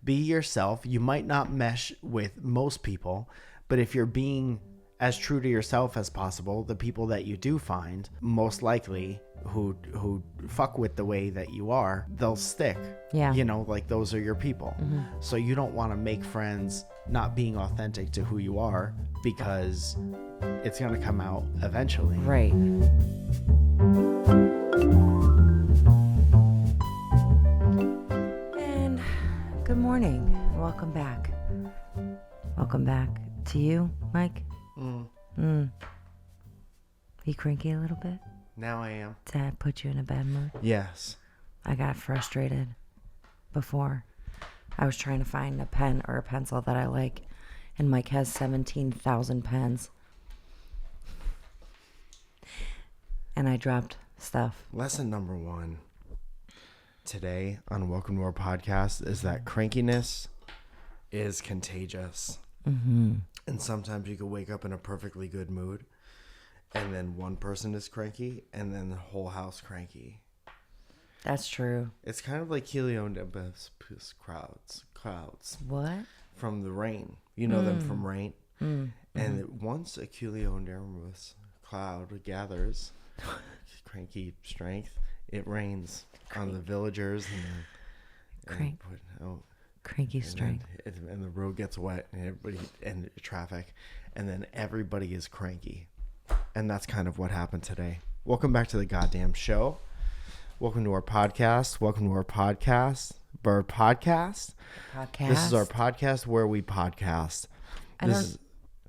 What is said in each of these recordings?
Be yourself. You might not mesh with most people, but if you're being as true to yourself as possible, the people that you do find, most likely who fuck with the way that you are, they'll stick. Yeah. You know, like those are your people. So you don't want to make friends not being authentic to who you are, because it's going to come out eventually. Right. And good morning. Welcome back. Welcome back to you, Mike. You cranky a little bit? Now I am. Did I put you in a bad mood? Yes. I got frustrated before. I was trying to find a pen or a pencil that I like, and Mike has 17,000 pens. And I dropped stuff. Lesson number 1 today on Welcome to Our Podcast is that crankiness is contagious. And sometimes you can wake up in a perfectly good mood, and then one person is cranky, and then the whole house cranky. That's true. It's kind of like cumulonimbus clouds. What? From the rain. You know them from rain. And once a cumulonimbus cloud gathers cranky strength, it rains on the villagers Cranky strength. And the road gets wet, and everybody and traffic, and then everybody is cranky. And that's kind of what happened today. Welcome back to the goddamn show. Welcome to our podcast. Welcome to our podcast. Our podcast. This is our podcast where we podcast. I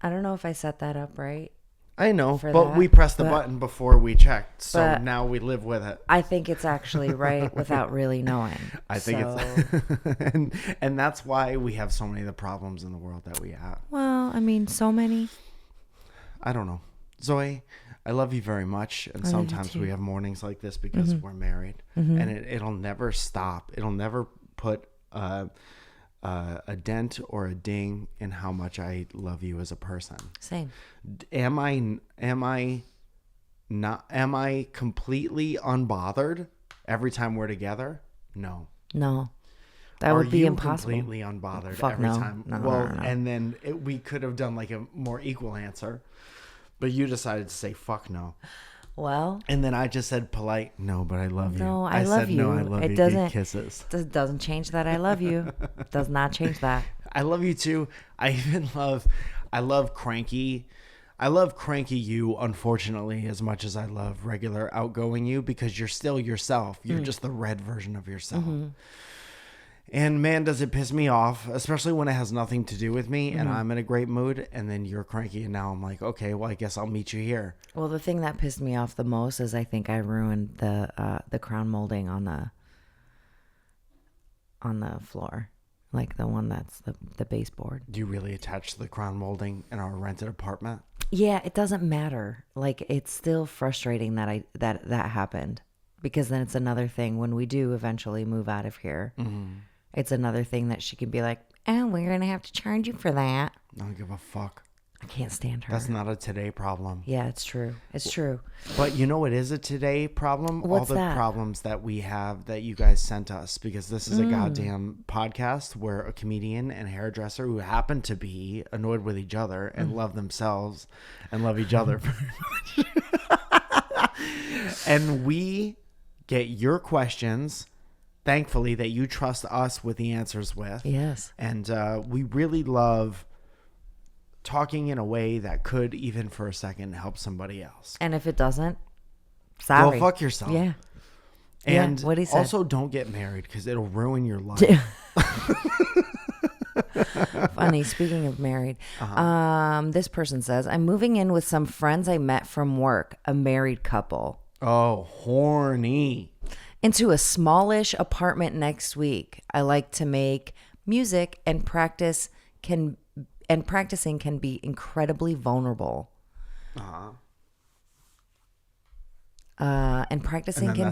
don't know if I set that up right. I know, but that, we pressed the button before we checked, so now we live with it. I think it's actually right without really knowing. I think it's and that's why we have so many of the problems in the world that we have. Well, I mean, so many. I don't know. Zoe, I love you very much, and sometimes we have mornings like this because we're married, and it'll never stop. It'll never put a dent or a ding in how much I love you as a person. Same. Am I completely unbothered every time we're together? No. That would be impossible. Are you completely unbothered every time? No. And then we could have done like a more equal answer, but you decided to say fuck no. Well, and then I just said polite no, but I love you. No, I love you. No, I love you. It doesn't. Kisses. Doesn't change that I love you. Does not change that. I love you too. I love Cranky. I love Cranky you, unfortunately, as much as I love regular outgoing you, because you're still yourself. You're just the red version of yourself. And man, does it piss me off, especially when it has nothing to do with me and I'm in a great mood, and then you're cranky, and now I'm like, okay, well, I guess I'll meet you here. Well, the thing that pissed me off the most is I think I ruined the crown molding on the floor, like the one that's the baseboard. Do you really attach the crown molding in our rented apartment? Yeah, it doesn't matter. Like, it's still frustrating that happened, because then it's another thing when we do eventually move out of here. It's another thing that she can be like, oh, we're going to have to charge you for that. I don't give a fuck. I can't stand her. That's not a today problem. Yeah, it's true. It's true. But you know what is a today problem? What's all the that? Problems that we have that you guys sent us, because this is a goddamn podcast where a comedian and hairdresser who happen to be annoyed with each other and love themselves and love each other very much. And we get your questions, thankfully, that you trust us with the answers with. Yes. And we really love talking in a way that could, even for a second, help somebody else. And if it doesn't, sorry. Go fuck yourself. Yeah. And what he said. Also, don't get married, because it'll ruin your life. Funny, speaking of married, this person says, I'm moving in with some friends I met from work, a married couple. Oh, horny. Into a smallish apartment next week. I like to make music, and practicing can be incredibly vulnerable. And practicing can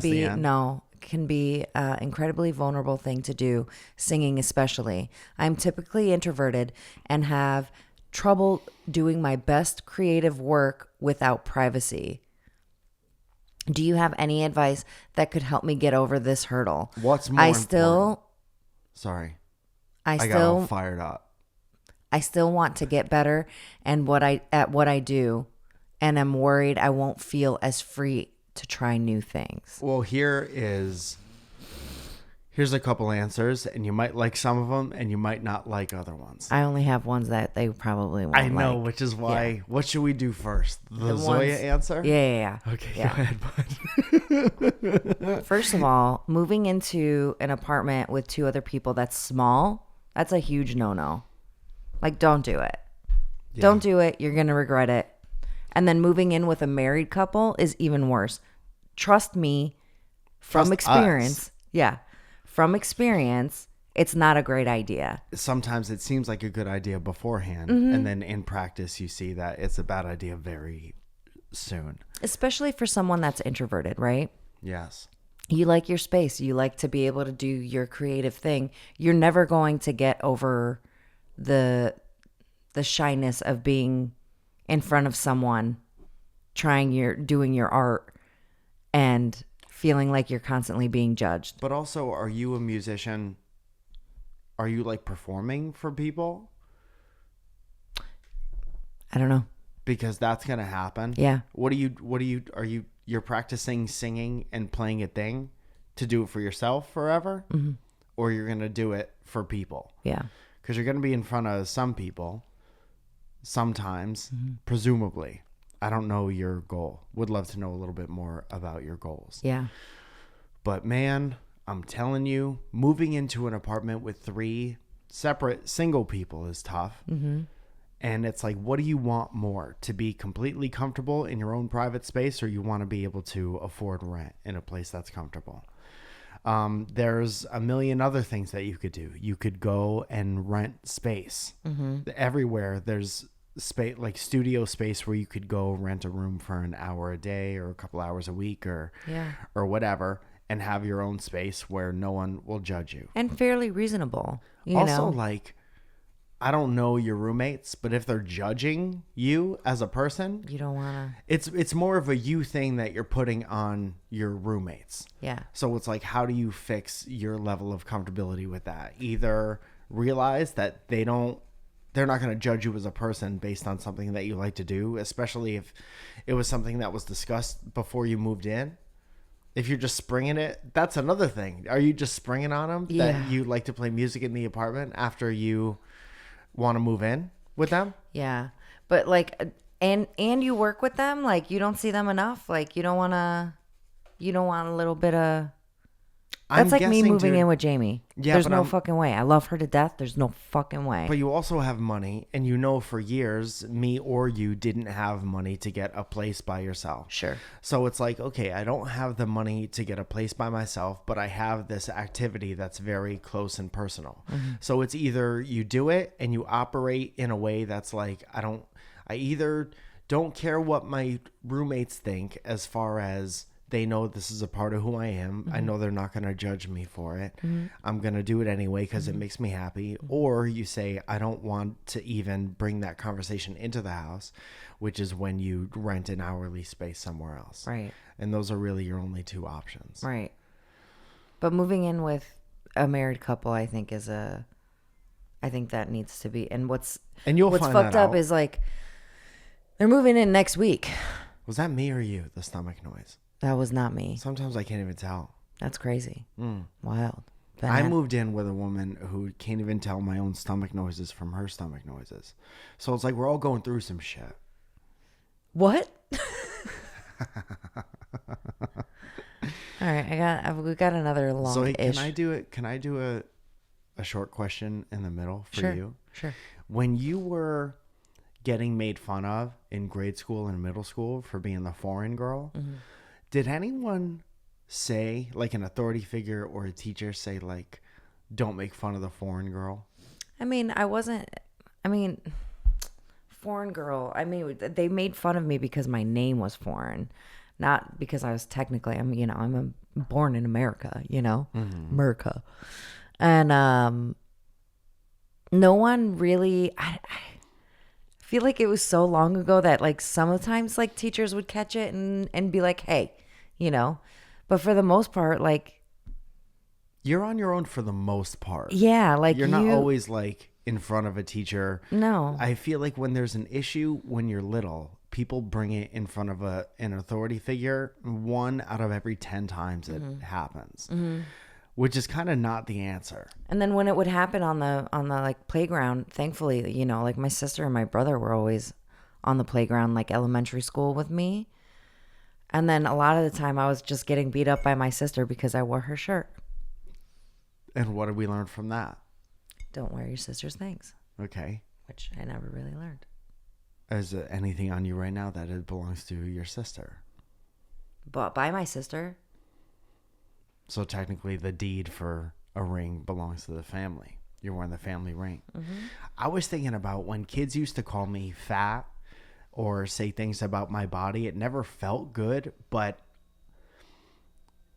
be incredibly vulnerable thing to do, singing especially. I'm typically introverted and have trouble doing my best creative work without privacy. Do you have any advice that could help me get over this hurdle? What's more important? Sorry. I got all fired up. I still want to get better and what I do, and I'm worried I won't feel as free to try new things. Well, here's a couple answers, and you might like some of them, and you might not like other ones. I only have ones that they probably won't I know, like. which is why. Yeah. What should we do first? The Zoja ones, answer? Yeah. Okay, yeah. Go ahead, bud. First of all, moving into an apartment with 2 other people that's small, that's a huge no-no. Like, don't do it. Yeah. Don't do it. You're going to regret it. And then moving in with a married couple is even worse. Trust me, from experience. Us. Yeah. From experience, it's not a great idea. Sometimes it seems like a good idea beforehand. Mm-hmm. And then in practice, you see that it's a bad idea very soon. Especially for someone that's introverted, right? Yes. You like your space. You like to be able to do your creative thing. You're never going to get over the shyness of being in front of someone doing your art and feeling like you're constantly being judged. But also, are you a musician? Are you like performing for people? I don't know. Because that's going to happen. Yeah. You're practicing singing and playing a thing to do it for yourself forever? Mm-hmm. Or you're going to do it for people? Yeah. Because you're going to be in front of some people sometimes, mm-hmm. presumably. I don't know your goal. Would love to know a little bit more about your goals. Yeah. But man, I'm telling you, moving into an apartment with 3 separate single people is tough. Mm-hmm. And it's like, what do you want more? To be completely comfortable in your own private space, or you want to be able to afford rent in a place that's comfortable? There's a million other things that you could do. You could go and rent space. Mm-hmm. Everywhere there's space, like studio space, where you could go rent a room for an hour a day or a couple hours a week or whatever, and have your own space where no one will judge you. And fairly reasonable. Also, like, I don't know your roommates, but if they're judging you as a person, you don't want to. It's more of a you thing that you're putting on your roommates. Yeah. So it's like, how do you fix your level of comfortability with that? Either realize that they're not going to judge you as a person based on something that you like to do, especially if it was something that was discussed before you moved in. If you're just springing it, that's another thing. Are you just springing on them that you like to play music in the apartment after you want to move in with them? Yeah. But like, and you work with them, like you don't see them enough. Like you don't want a little bit of, that's like me moving in with Jamie. Yeah, there's no fucking way. I love her to death. There's no fucking way. But you also have money, and you know for years, me or you didn't have money to get a place by yourself. Sure. So it's like, okay, I don't have the money to get a place by myself, but I have this activity that's very close and personal. Mm-hmm. So it's either you do it and you operate in a way that's like, I either don't care what my roommates think as far as they know this is a part of who I am. Mm-hmm. I know they're not going to judge me for it. Mm-hmm. I'm going to do it anyway because it makes me happy. Mm-hmm. Or you say, I don't want to even bring that conversation into the house, which is when you rent an hourly space somewhere else. Right. And those are really your only 2 options. Right. But moving in with a married couple, I think I think that needs to be. And what's fucked up is like, they're moving in next week. Was that me or you, the stomach noise? That was not me. Sometimes I can't even tell. That's crazy. Wild. I moved in with a woman who can't even tell my own stomach noises from her stomach noises. So it's like we're all going through some shit. What? All right, we got another long. So can I do it? Can I do a short question in the middle for you? Sure. When you were getting made fun of in grade school and middle school for being the foreign girl, did anyone say, like an authority figure or a teacher say, like, don't make fun of the foreign girl? I mean, foreign girl. I mean, they made fun of me because my name was foreign, not because I was technically, I'm born in America, America. And no one really, I feel like it was so long ago that like sometimes like teachers would catch it and be like, hey, but for the most part, like You're on your own for the most part. Yeah, like you're not always like in front of a teacher. No. I feel like when there's an issue when you're little, people bring it in front of an authority figure 1 out of every 10 times it happens. Which is kind of not the answer. And then when it would happen on the like playground, thankfully, you know, like my sister and my brother were always on the playground, like elementary school with me. And then a lot of the time I was just getting beat up by my sister because I wore her shirt. And what did we learn from that? Don't wear your sister's things. Okay. Which I never really learned. Is there anything on you right now that it belongs to your sister? Bought by my sister. So technically the deed for a ring belongs to the family. You're wearing the family ring. I was thinking about when kids used to call me fat or say things about my body. It never felt good, but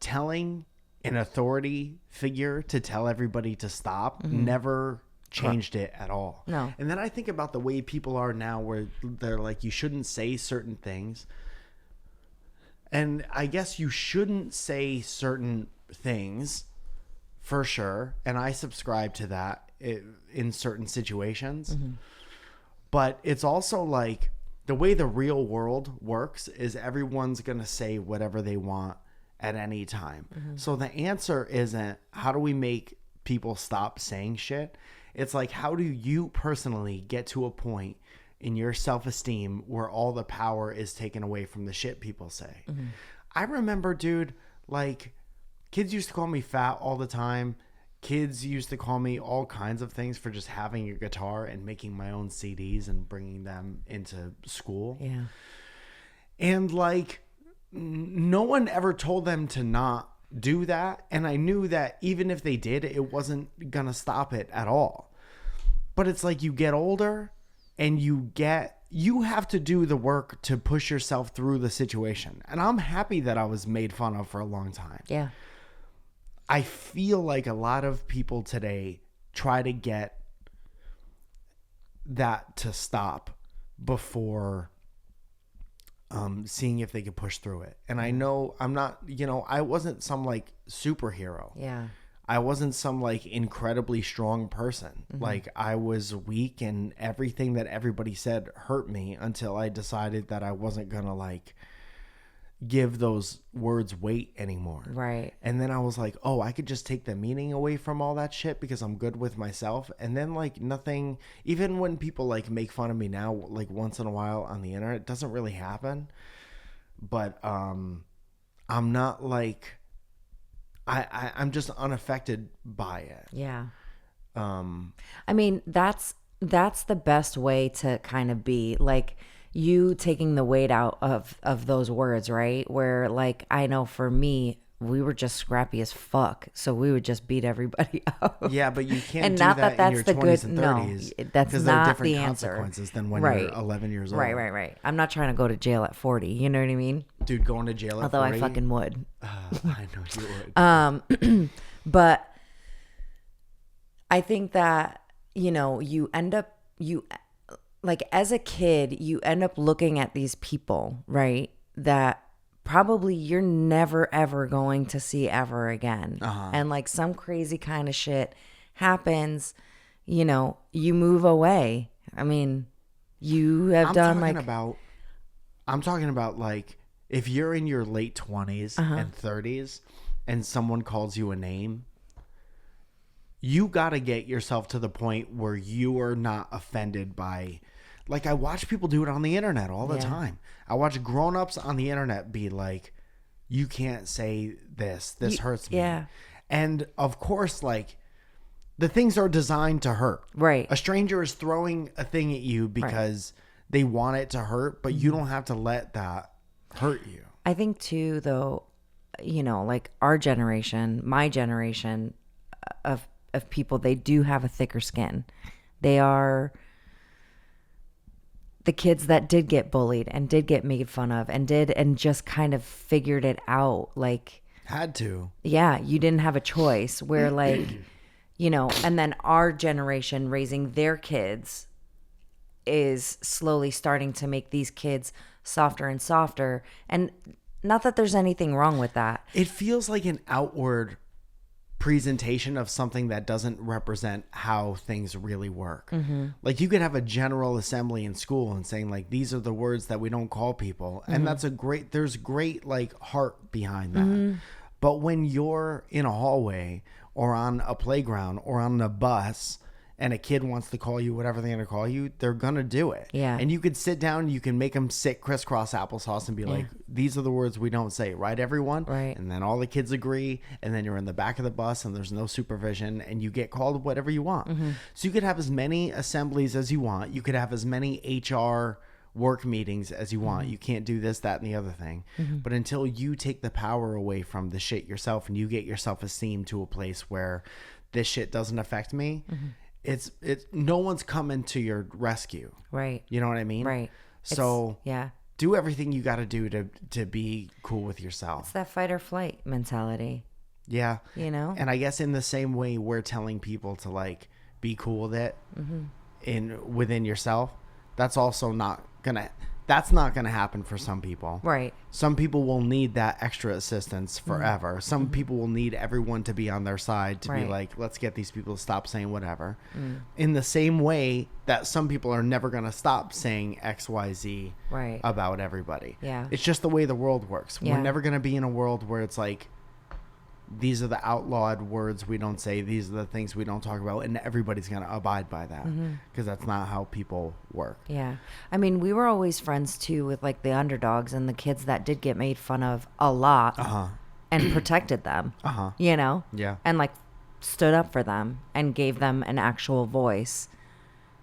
telling an authority figure to tell everybody to stop never changed it at all. No. And then I think about the way people are now where they're like, you shouldn't say certain things. And I guess you shouldn't say certain things for sure. And I subscribe to that in certain situations. But it's also like the way the real world works is everyone's going to say whatever they want at any time. So the answer isn't how do we make people stop saying shit? It's like, how do you personally get to a point in your self-esteem where all the power is taken away from the shit people say? I remember, dude, like kids used to call me fat all the time. Kids used to call me all kinds of things for just having a guitar and making my own CDs and bringing them into school. Yeah. And like, no one ever told them to not do that. And I knew that even if they did, it wasn't going to stop it at all. But it's like you get older and you have to do the work to push yourself through the situation. And I'm happy that I was made fun of for a long time. Yeah. I feel like a lot of people today try to get that to stop before seeing if they could push through it. And I know I'm not, I wasn't some like superhero. Yeah. I wasn't some like incredibly strong person. Like I was weak and everything that everybody said hurt me until I decided that I wasn't going to like give those words weight anymore. Right. And then I was like, oh, I could just take the meaning away from all that shit because I'm good with myself. And then like nothing, even when people like make fun of me now, like once in a while on the internet, it doesn't really happen. But I'm not like, I'm just unaffected by it. Yeah. I mean, that's the best way to kind of be like you taking the weight out of those words, right? Where like, I know for me, we were just scrappy as fuck. So we would just beat everybody up. Yeah, but you can't and do not that that's in your the 20s good, and 30s. no, that's because there are not different the answer. consequences than when Right. you're 11 years old. Right. I'm not trying to go to jail at 40. You know what I mean? Dude, going to jail at Although 40? I fucking would. I know you would. But I think that, you end up, like as a kid, you end up looking at these people, right? That probably you're never, ever going to see ever again. And like some crazy kind of shit happens, you move away. I mean, you have done like... I'm talking about like, if you're in your late 20s and 30s and someone calls you a name, you got to get yourself to the point where you are not offended by, like I watch people do it on the internet all the time. I watch grown-ups on the internet be like, you can't say this hurts me. Yeah. And of course, like the things are designed to hurt. Right. A stranger is throwing a thing at you because they want it to hurt, but you don't have to let that hurt you. I think too, though, like our generation, my generation of people, they do have a thicker skin. They are the kids that did get bullied and did get made fun of and just kind of figured it out. Like, had to. Yeah, you didn't have a choice where like, and then our generation raising their kids is slowly starting to make these kids softer and softer. And not that there's anything wrong with that. It feels like an outward presentation of something that doesn't represent how things really work. Like you could have a general assembly in school and saying like, these are the words that we don't call people. And that's there's great like heart behind that. But when you're in a hallway or on a playground or on a bus and a kid wants to call you whatever they're going to call you, they're going to do it. Yeah. And you could sit down, you can make them sit crisscross applesauce and be like, these are the words we don't say, right, everyone? Right. And then all the kids agree, and then you're in the back of the bus and there's no supervision and you get called whatever you want. So you could have as many assemblies as you want. You could have as many HR work meetings as you want. You can't do this, that, and the other thing. But until you take the power away from the shit yourself and you get your self-esteem to a place where this shit doesn't affect me, it's no one's coming to your rescue. Right. You know what I mean? Right. So yeah. do everything you got to do to be cool with yourself. It's that fight or flight mentality. Yeah. You know? And I guess in the same way we're telling people to like be cool with it within yourself, that's not gonna happen for some people. Right. Some people will need that extra assistance forever. Some people will need everyone to be on their side to be like, let's get these people to stop saying whatever. In the same way that some people are never gonna stop saying XYZ about everybody. Yeah. It's just the way the world works. Yeah. We're never gonna be in a world where it's like, these are the outlawed words we don't say, these are the things we don't talk about, and everybody's going to abide by that because that's not how people work. Yeah. I mean, we were always friends too with like the underdogs and the kids that did get made fun of a lot and protected them, you know? Yeah. And like stood up for them and gave them an actual voice.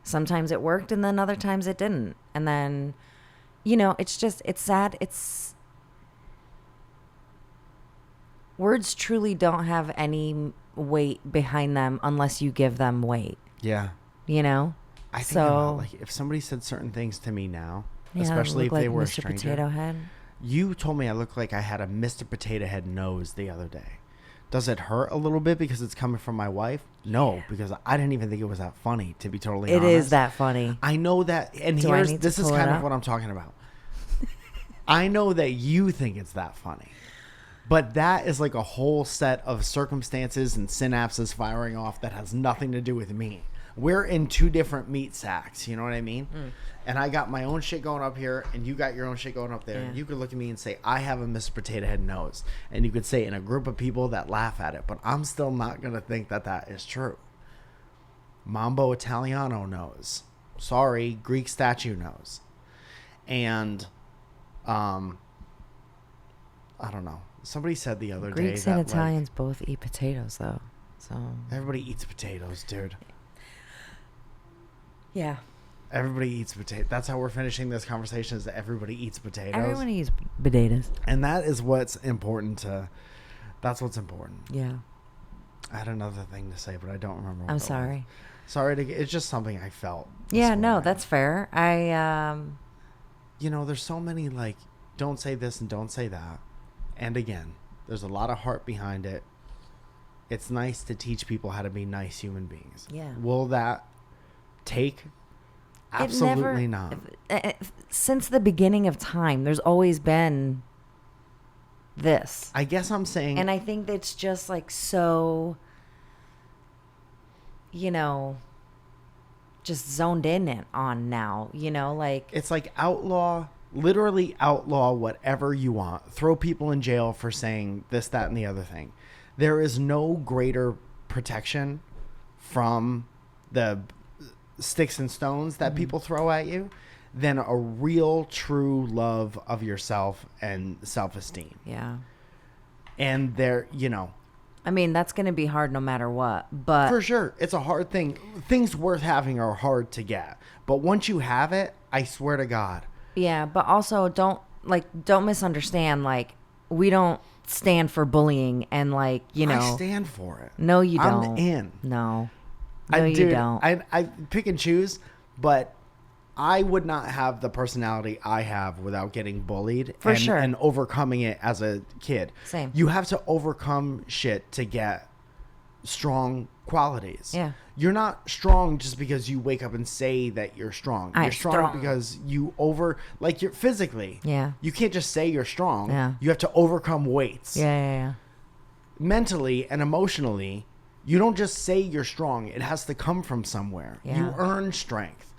Sometimes it worked and then other times it didn't. And then, you know, it's sad. Words truly don't have any weight behind them unless you give them weight. Yeah. You know? I think about, like, if somebody said certain things to me now, especially if like they were Mr. a stranger. Potato Head. You told me I look like I had a Mr. Potato Head nose the other day. Does it hurt a little bit because it's coming from my wife? No, because I didn't even think it was that funny, to be totally honest. It is that funny. I know that, and this is kind of what I'm talking about. I know that you think it's that funny. But that is like a whole set of circumstances and synapses firing off that has nothing to do with me. We're in two different meat sacks, you know what I mean? And I got my own shit going up here, and you got your own shit going up there. Yeah. You could look at me and say, I have a Mr. Potato Head nose. And you could say it in a group of people that laugh at it. But I'm still not going to think that that is true. Mambo Italiano nose. Sorry, Greek statue nose. And, I don't know. Somebody said the other day Greeks that and Italians both eat potatoes, though. So everybody eats potatoes, dude. Yeah. Everybody eats potatoes. That's how we're finishing this conversation, is that everybody eats potatoes. Everyone eats potatoes. And that is what's important that's what's important. Yeah. I had another thing to say, but I don't remember what I'm it sorry. was. Sorry, it's just something I felt. Yeah, no, morning. that's fair. You know, there's so many, like, don't say this and don't say that. And again, there's a lot of heart behind it. It's nice to teach people how to be nice human beings. Yeah. Will that take? Absolutely not. Since the beginning of time, there's always been this. I guess I'm saying... And I think it's just like so, you know, just zoned in on now, you know, like... It's like literally outlaw whatever you want. Throw people in jail for saying this, that, and the other thing. There is no greater protection from the sticks and stones that people throw at you than a real, true love of yourself and self-esteem. Yeah. And there, you know... I mean, that's going to be hard no matter what, but... For sure. It's a hard thing. Things worth having are hard to get. But once you have it, I swear to God... Yeah, but also don't misunderstand, like, we don't stand for bullying and, like, you know... I stand for it. No, you don't. I'm in. No, you don't. I pick and choose, but I would not have the personality I have without getting bullied For sure. and overcoming it as a kid. Same. You have to overcome shit to get strong qualities. Yeah. You're not strong just because you wake up and say that you're strong. You're strong because you're physically. Yeah. You can't just say you're strong. Yeah. You have to overcome weights. Yeah. mentally and emotionally, you don't just say you're strong. It has to come from somewhere. Yeah. You earn strength.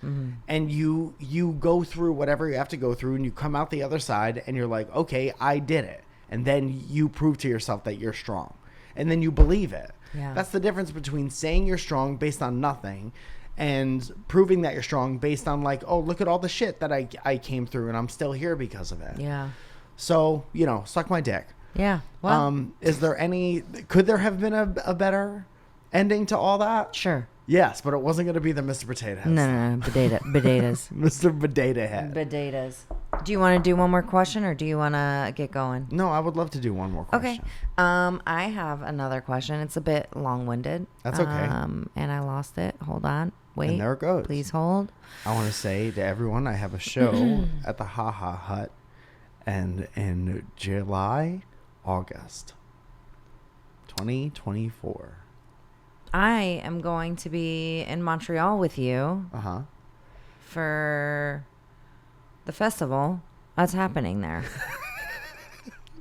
And you go through whatever you have to go through, and you come out the other side and you're like, okay, I did it. And then you prove to yourself that you're strong. And then you believe it. Yeah. That's the difference between saying you're strong based on nothing and proving that you're strong based on like, oh, look at all the shit that I came through and I'm still here because of it. Yeah. So, suck my dick. Yeah. Well, Could there have been a better ending to all that? sure. Yes, but it wasn't going to be the Mr. Potato Head. No. Potatoes. Mr. Potato Head. Potatoes. Do you want to do one more question, or do you want to get going? No, I would love to do one more question. Okay. I have another question. It's a bit long-winded. That's okay. And I lost it. Hold on. Wait. And there it goes. Please hold. I want to say to everyone, I have a show at the Ha Ha Hut, and in July, August 2024. I am going to be in Montreal with you Uh-huh. for the festival that's happening there.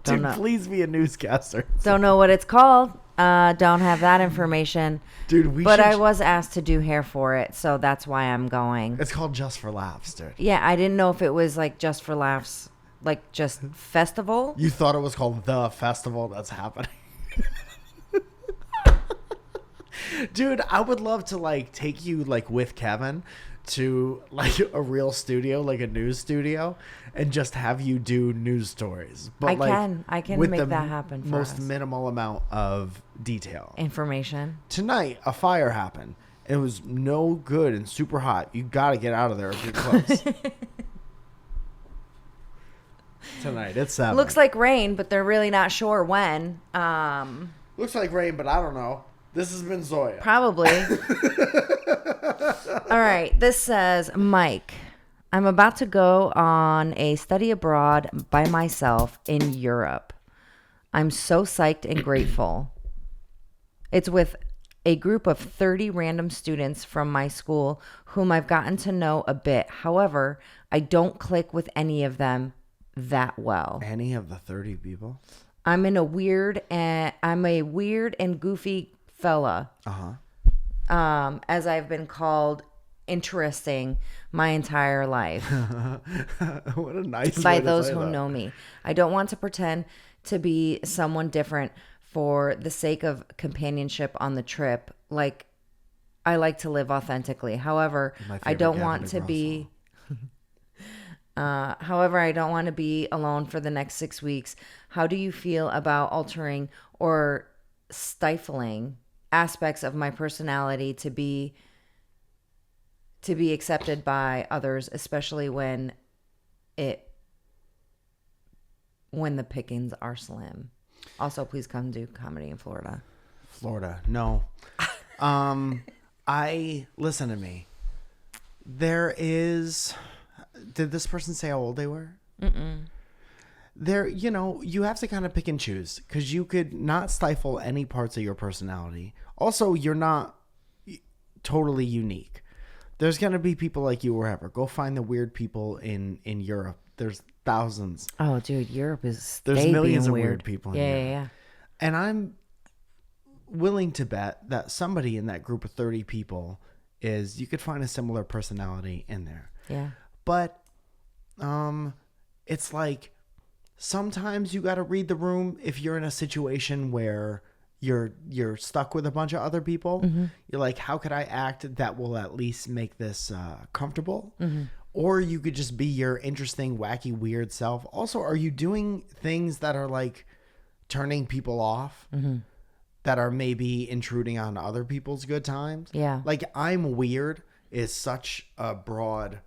Dude, please be a newscaster. Don't know what it's called. Don't have that information. Dude, But I was asked to do hair for it, so that's why I'm going. It's called Just for Laughs, dude. Yeah, I didn't know if it was like just for laughs, like just festival. You thought it was called The Festival that's happening. Dude, I would love to like take you like with Kevin to like a real studio, like a news studio, and just have you do news stories. But I can with make the that happen for most us. minimal amount of detail. Information. Tonight, a fire happened. It was no good and super hot. You got to get out of there if you're close. Tonight, it's 7. Looks like rain, but they're really not sure when. Looks like rain, but I don't know. This has been Zoya. Probably. All right. This says, Mike, I'm about to go on a study abroad by myself in Europe. I'm so psyched and grateful. It's with a group of 30 random students from my school whom I've gotten to know a bit. However, I don't click with any of them that well. Any of the 30 people? I'm a weird and goofy fella. As I've been called interesting my entire life. What a nice by way to those say who that. know me. I don't want to pretend to be someone different for the sake of companionship on the trip. Like, I like to live authentically. However, I don't want to be alone for the next 6 weeks. How do you feel about altering or stifling aspects of my personality to be accepted by others, especially when the pickings are slim? Also, please come do comedy in Florida. No. Listen to me. Did this person say how old they were? You have to kind of pick and choose, because you could not stifle any parts of your personality. Also, you're not totally unique. There's going to be people like you wherever. Go find the weird people in Europe. There's thousands. Oh, dude, Europe is... There's millions of weird people in Europe. Yeah. And I'm willing to bet that somebody in that group of 30 people you could find a similar personality in there. Yeah. But it's like sometimes you got to read the room if you're in a situation where you're stuck with a bunch of other people. You're like, how could I act that will at least make this comfortable? Or you could just be your interesting, wacky, weird self. Also, are you doing things that are like turning people off? That are maybe intruding on other people's good times? Yeah. Like, I'm weird is such a broad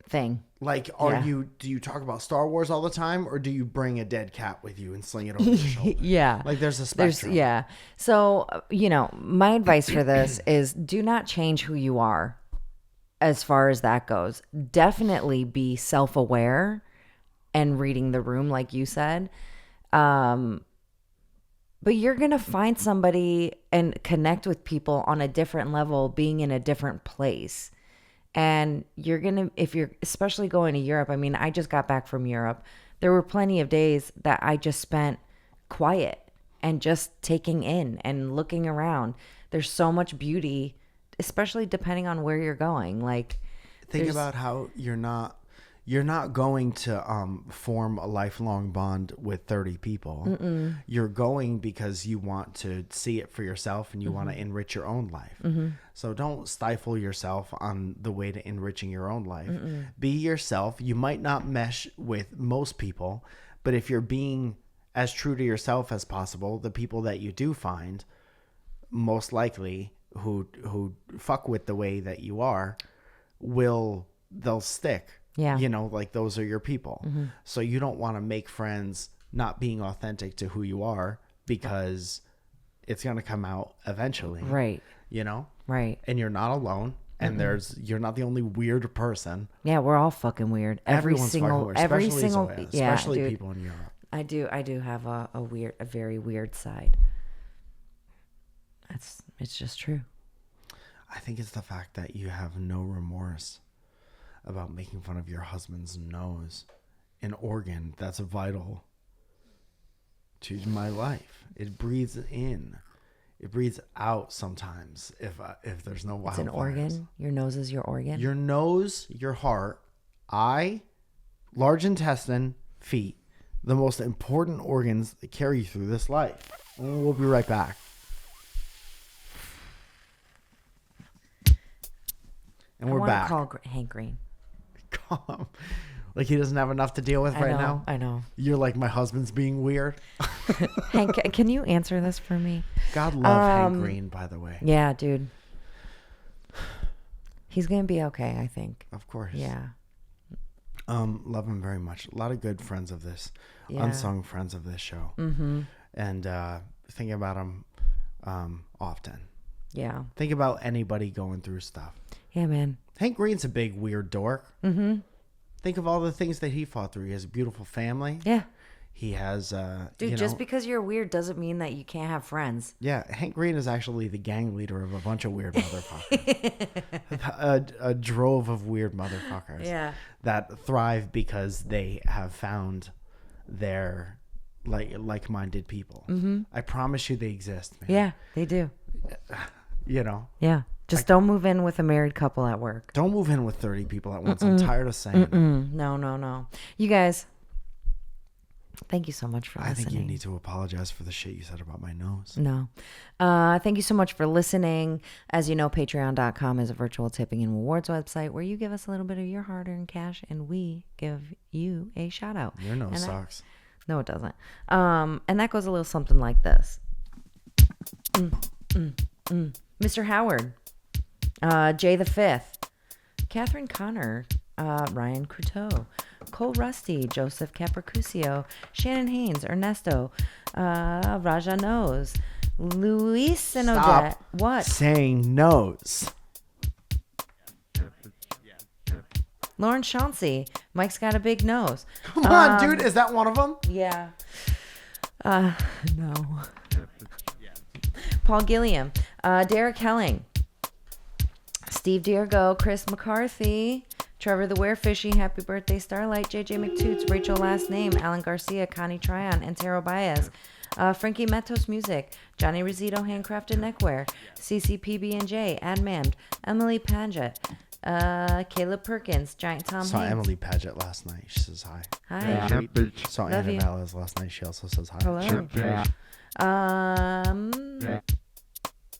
thing. Like, do you talk about Star Wars all the time, or do you bring a dead cat with you and sling it over your shoulder? Yeah. Like, there's a spectrum. So, my advice for this is do not change who you are as far as that goes. Definitely be self-aware and reading the room, like you said. But you're going to find somebody and connect with people on a different level, being in a different place. And you're going to, if you're especially going to Europe, I mean, I just got back from Europe. There were plenty of days that I just spent quiet. and just taking in and looking around. There's so much beauty, especially depending on where you're going. Like, think about how you're not going to form a lifelong bond with 30 people. Mm-mm. You're going because you want to see it for yourself and you want to enrich your own life. Mm-hmm. So don't stifle yourself on the way to enriching your own life. Mm-mm. Be yourself. You might not mesh with most people, but if you're being as true to yourself as possible, the people that you do find, most likely who fuck with the way that you are, they'll stick. Yeah. You know, like those are your people. Mm-hmm. So you don't want to make friends not being authentic to who you are, because it's going to come out eventually. Right. You know? Right. And you're not alone. And you're not the only weird person. Yeah, we're all fucking weird. Everyone's fucking weird, especially Zoja, yeah, especially dude, people in Europe. I do have a very weird side. It's just true. I think it's the fact that you have no remorse about making fun of your husband's nose, an organ that's vital to my life. It breathes in, it breathes out sometimes if there's no wildfires. It's an organ. Your nose is your organ. Your nose, your heart, eye, large intestine, feet, the most important organs that carry you through this life. And we'll be right back. And we're back. Call Hank Green. Calm. Like he doesn't have enough to deal with right now. I know. You're like, my husband's being weird. Hank, can you answer this for me? God love Hank Green, by the way. Yeah, dude. He's gonna be okay, I think. Of course. Yeah. Love him very much. A lot of good friends of this, unsung friends of this show. Mm-hmm. And think about him often. Yeah. Think about anybody going through stuff. Yeah, man. Hank Green's a big weird dork. Mm-hmm. Think of all the things that he fought through. He has a beautiful family. Yeah. He has, dude, just because you're weird doesn't mean that you can't have friends. Yeah, Hank Green is actually the gang leader of a bunch of weird motherfuckers. a drove of weird motherfuckers. Yeah. That thrive because they have found their like-minded people. Mm-hmm. I promise you they exist, man. Yeah, they do. You know? Yeah. Just don't move in with a married couple at work. Don't move in with 30 people at once. I'm tired of saying it. No. You guys, thank you so much for listening. I think you need to apologize for the shit you said about my nose. No. Thank you so much for listening. As you know, patreon.com is a virtual tipping and rewards website where you give us a little bit of your hard-earned cash and we give you a shout out. Your nose sucks. No, it doesn't. And that goes a little something like this. Mr. Howard. Jay the Fifth, Catherine Connor, Ryan Cruteau, Cole Rusty, Joseph Capricusio, Shannon Haynes, Ernesto, Raja Knows, Luis and Odette. What? Saying nose. Lauren Chauncey, Mike's got a big nose. Come on, dude. Is that one of them? Yeah. No. Paul Gilliam, Derek Helling. Steve Diergo, Chris McCarthy, Trevor the Werefishy, Happy Birthday Starlight, JJ McToots, Rachel Last Name, Alan Garcia, Connie Tryon, Antero Baez, Frankie Metos Music, Johnny Rizito Handcrafted Neckwear, CCPB&J, Admammed, Emily Paget, Caleb Perkins, Giant Tom Saw Hanks. Emily Paget last night. She says hi. Hi. Saw Love Anna you. Valles last night. She also says hi. Hello.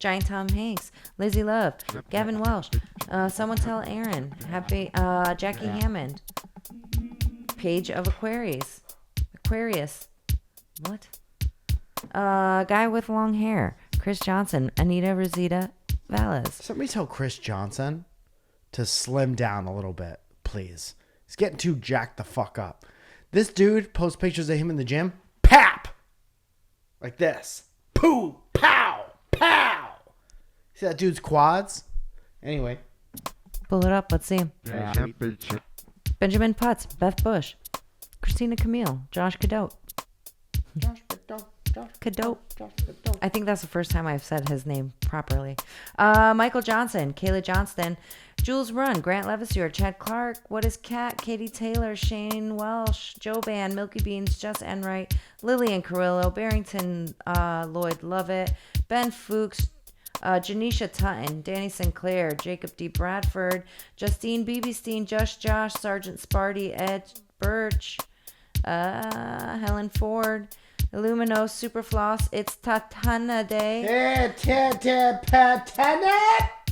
Giant Tom Hanks, Lizzie Love, Gavin Welsh, someone tell Aaron, Happy Jackie Hammond, Page of Aquarius, what? Guy with long hair, Chris Johnson, Anita Rosita Valles. Somebody tell Chris Johnson to slim down a little bit, please. He's getting too jacked the fuck up. This dude posts pictures of him in the gym. Pap! Like this. Poo! Pow! Pow! See that dude's quads? Anyway. Pull it up. Let's see him. Benjamin Putz, Beth Bush, Christina Camille, Josh Cadote. Cadope. I think that's the first time I've said his name properly. Michael Johnson, Kayla Johnston, Jules Run, Grant Levasseur, Chad Clark, What is Cat, Katie Taylor, Shane Welsh, Joe Ban, Milky Beans, Jess Enright, Lillian Carrillo, Barrington Lloyd Lovett, Ben Fuchs, Janisha Tutton, Danny Sinclair, Jacob D. Bradford, Justine Beebestein, Josh, Sergeant Sparty, Ed Birch, Helen Ford, Illumino, Superfloss, It's Tatana Day,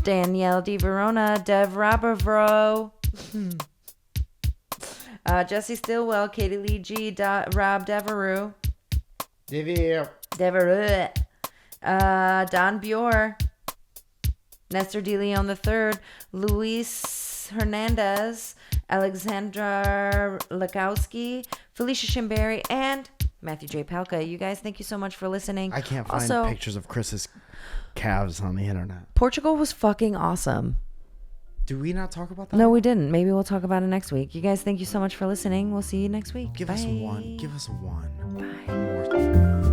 Danielle Di Verona, Dev Rabavro, Jesse Stillwell, Katie Lee G, Rob Devereux, Don Bure, Nestor De Leon III, Luis Hernandez, Alexandra Lakowski, Felicia Shimberry, and Matthew J. Palka. You guys, thank you so much for listening. I can't find pictures of Chris's calves on the internet. Portugal was fucking awesome. Do we not talk about that? No, we didn't. Maybe we'll talk about it next week. You guys, thank you so much for listening. We'll see you next week. Give us a one. Give us a one. Bye.